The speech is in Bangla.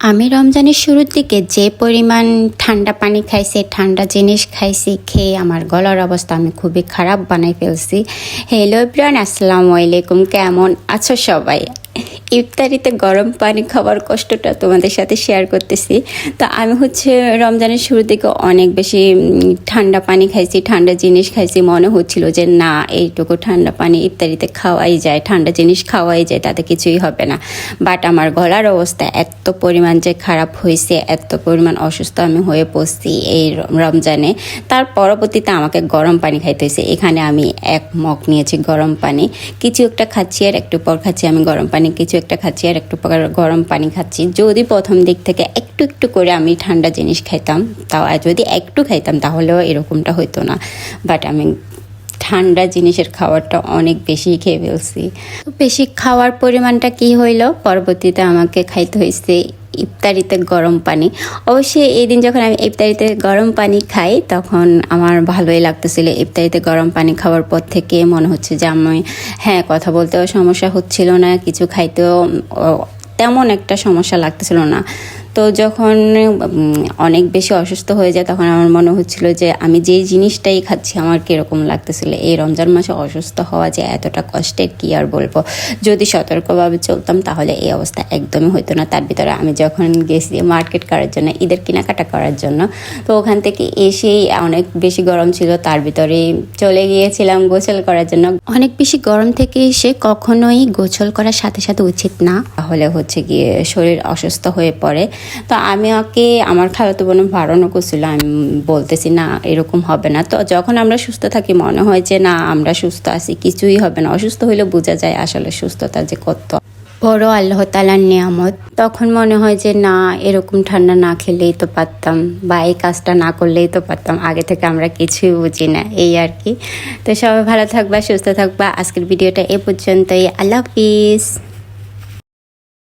আমি রমজানের শুরুর দিকে যে পরিমাণ ঠান্ডা পানি খাইছি, ঠান্ডা জিনিস খাইছি, খেয়ে আমার গলার অবস্থা আমি খুবই খারাপ বানাই ফেলছি। হ্যালো এভরিওয়ান, আসসালামু আলাইকুম। কেমন আছো সবাই? ইফতারিতে গরম পানি খাওয়ার কষ্টটা তোমাদের সাথে শেয়ার করতেছি। তো আমি রমজানের শুরুর দিকে অনেক বেশি ঠান্ডা পানি খাইছি, ঠান্ডা জিনিস খাইছি। মনে হচ্ছিল যে না, এইটুকু ঠান্ডা পানি ইফতারিতে খাওয়াই যায়, ঠান্ডা জিনিস খাওয়াই যায়, তাতে কিছুই হবে না। বাট আমার গলার অবস্থা এত পরিমাণ যে খারাপ হয়েছে, এত পরিমাণ অসুস্থ আমি হয়ে পড়ছি এই রমজানে। তার পরবর্তীতে আমাকে গরম পানি খাইতে হয়েছে। এখানে আমি এক মগ নিয়েছি গরম পানি, কিছু একটা খাচ্ছি আর একটু পর খাচ্ছি আমি গরম পানি, কিছু একটা খাচ্ছি আর একটু পর গরম পানি খাচ্ছি। যদি প্রথম দিক থেকে একটু একটু করে আমি ঠান্ডা জিনিস খাইতাম, তাও যদি একটু খাইতাম তাহলেও এরকমটা হইতো না। বাট আমি ঠান্ডা জিনিসের খাবারটা অনেক বেশি খেয়ে ফেলছি। বেশি খাওয়ার পরিমাণটা কি হইলো, পরবর্তীতে আমাকে খাইতে হয়েছে ইফতারিতে গরম পানি। অবশ্যই এই দিন যখন আমি ইফতারিতে গরম পানি খাই তখন আমার ভালোই লাগতেছিল। ইফতারিতে গরম পানি খাওয়ার পর থেকে মনে হচ্ছে যে আমি কথা বলতেও সমস্যা হচ্ছিল না, কিছু খাইতেও তেমন একটা সমস্যা লাগতেছিল না। তো যখন অনেক বেশি অসুস্থ হয়ে যায় তখন আমার মনে হচ্ছিল যে আমি যেই জিনিসটাই খাচ্ছি আমার কীরকম লাগতেছিল। এই রমজান মাসে অসুস্থ হওয়া যে এতটা কষ্টের কি আর বলবো। যদি সতর্কভাবে চলতাম তাহলে এই অবস্থা একদমই হতো না। তার ভিতরে আমি যখন গেছি মার্কেট করার জন্য, ঈদের কেনাকাটা করার জন্য, তো ওখান থেকে এসেই অনেক বেশি গরম ছিল। তার ভিতরে চলে গিয়েছিলাম গোসল করার জন্য। অনেক বেশি গরম থেকে এসে কখনোই গোসল করার সাথে সাথে উচিত না, তাহলে গিয়ে শরীর অসুস্থ হয়ে পড়ে। তো আমি ওকে আমার খালাতো বোন বারণ করছিল, আমি বলতেছি না এরকম হবে না। তো যখন আমরা সুস্থ থাকি মনে হয় যে না আমরা সুস্থ আছি, কিছুই হবে না। অসুস্থ হইলে বোঝা যায় আসলে সুস্থতা যে কত বড় আল্লাহ তাআলার নিয়ামত। তখন মনে হয় যে না, এরকম ঠান্ডা না খেলেই তো পারতাম, বা এই কাজটা না করলেই তো পারতাম। আগে থেকে আমরা কিছুই বুঝি না, এই আর কি। তো সবাই ভালো থাকবা, সুস্থ থাকবা। আজকের ভিডিওটা এ পর্যন্তই। আল্লাহ হাফিজ।